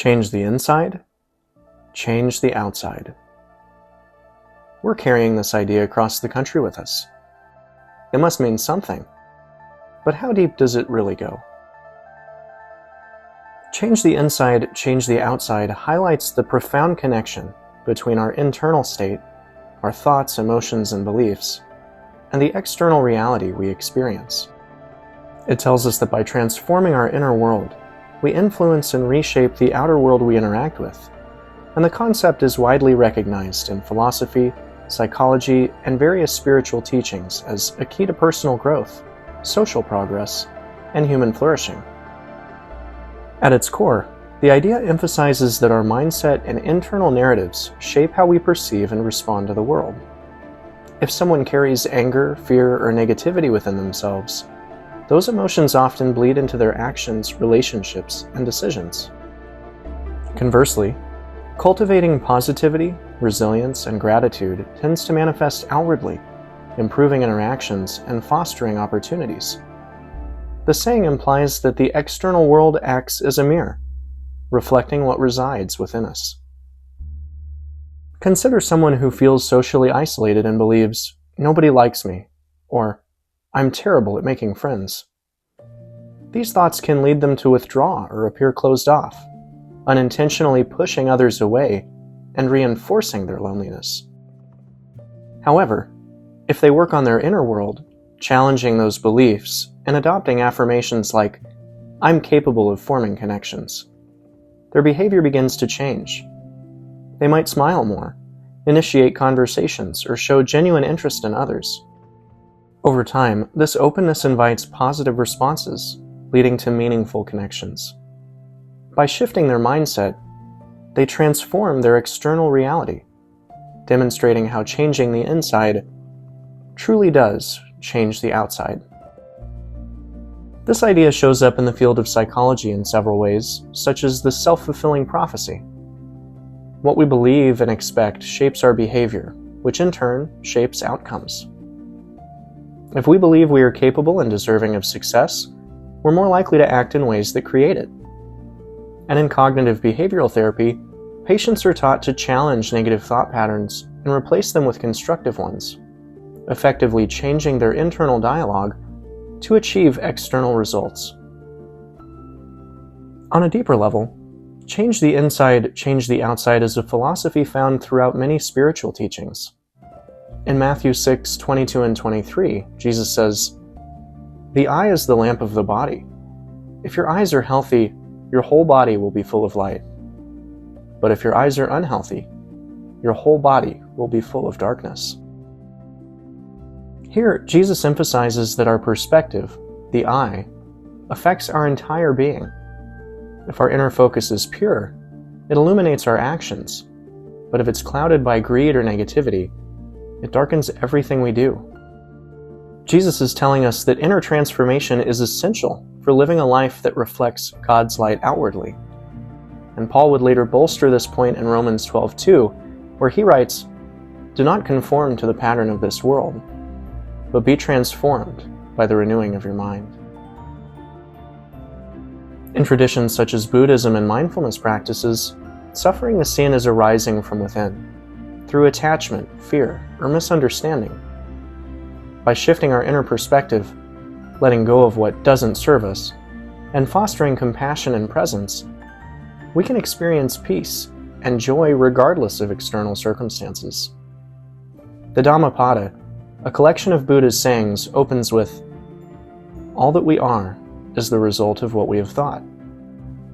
Change the inside, change the outside. We're carrying this idea across the country with us. It must mean something, but how deep does it really go? Change the inside, change the outside highlights the profound connection between our internal state, our thoughts, emotions, and beliefs, and the external reality we experience. It tells us that by transforming our inner world, we influence and reshape the outer world we interact with, and the concept is widely recognized in philosophy, psychology, and various spiritual teachings as a key to personal growth, social progress, and human flourishing. At its core, the idea emphasizes that our mindset and internal narratives shape how we perceive and respond to the world. If someone carries anger, fear, or negativity within themselves, those emotions often bleed into their actions, relationships, and decisions. Conversely, cultivating positivity, resilience, and gratitude tends to manifest outwardly, improving interactions and fostering opportunities. The saying implies that the external world acts as a mirror, reflecting what resides within us. Consider someone who feels socially isolated and believes, "Nobody likes me," or "I'm terrible at making friends." These thoughts can lead them to withdraw or appear closed off, unintentionally pushing others away and reinforcing their loneliness. However, if they work on their inner world, challenging those beliefs and adopting affirmations like, "I'm capable of forming connections," their behavior begins to change. They might smile more, initiate conversations, or show genuine interest in others. Over time, this openness invites positive responses, leading to meaningful connections. By shifting their mindset, they transform their external reality, demonstrating how changing the inside truly does change the outside. This idea shows up in the field of psychology in several ways, such as the self-fulfilling prophecy. What we believe and expect shapes our behavior, which in turn shapes outcomes. If we believe we are capable and deserving of success, we're more likely to act in ways that create it. And in cognitive behavioral therapy, patients are taught to challenge negative thought patterns and replace them with constructive ones, effectively changing their internal dialogue to achieve external results. On a deeper level, change the inside, change the outside is a philosophy found throughout many spiritual teachings. In Matthew 6:22 and 23, Jesus says, "The eye is the lamp of the body. If your eyes are healthy, your whole body will be full of light. But if your eyes are unhealthy, your whole body will be full of darkness." Here, Jesus emphasizes that our perspective, the eye, affects our entire being. If our inner focus is pure, it illuminates our actions. But if it's clouded by greed or negativity, it darkens everything we do. Jesus is telling us that inner transformation is essential for living a life that reflects God's light outwardly. And Paul would later bolster this point in Romans 12:2, where he writes, "Do not conform to the pattern of this world, but be transformed by the renewing of your mind." In traditions such as Buddhism and mindfulness practices, suffering is seen as arising from within, through attachment, fear, or misunderstanding. By shifting our inner perspective, letting go of what doesn't serve us, and fostering compassion and presence, we can experience peace and joy regardless of external circumstances. The Dhammapada, a collection of Buddha's sayings, opens with, "All that we are is the result of what we have thought.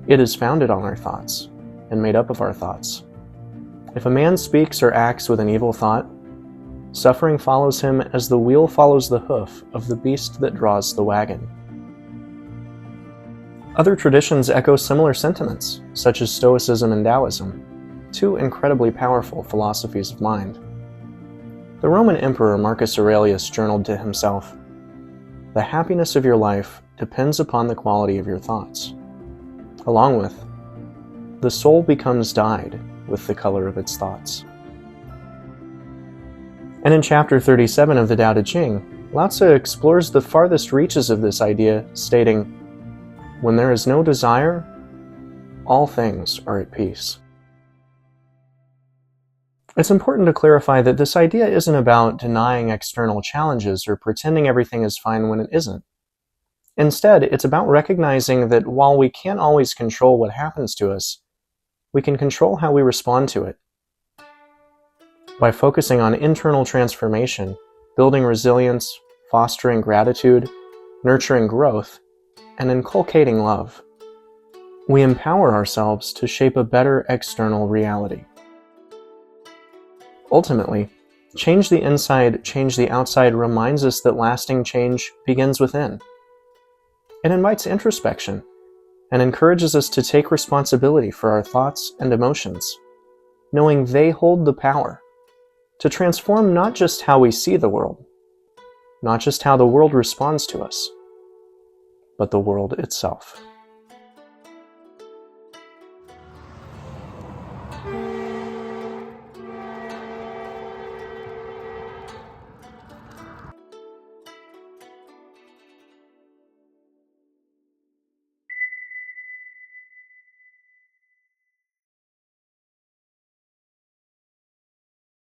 It is founded on our thoughts and made up of our thoughts. If a man speaks or acts with an evil thought, suffering follows him as the wheel follows the hoof of the beast that draws the wagon." Other traditions echo similar sentiments, such as Stoicism and Taoism, two incredibly powerful philosophies of mind. The Roman Emperor Marcus Aurelius journaled to himself, "The happiness of your life depends upon the quality of your thoughts," along with, "The soul becomes dyed with the color of its thoughts." And in chapter 37 of the Tao Te Ching, Lao Tzu explores the farthest reaches of this idea, stating, "When there is no desire, all things are at peace. It's important to clarify that this idea isn't about denying external challenges or pretending everything is fine when it isn't. Instead, it's about recognizing that while we can't always control what happens to us, we can control how we respond to it. By focusing on internal transformation, building resilience, fostering gratitude, nurturing growth, and inculcating love, we empower ourselves to shape a better external reality. Ultimately, change the inside, change the outside reminds us that lasting change begins within. It invites introspection and encourages us to take responsibility for our thoughts and emotions, knowing they hold the power to transform not just how we see the world, not just how the world responds to us, but the world itself.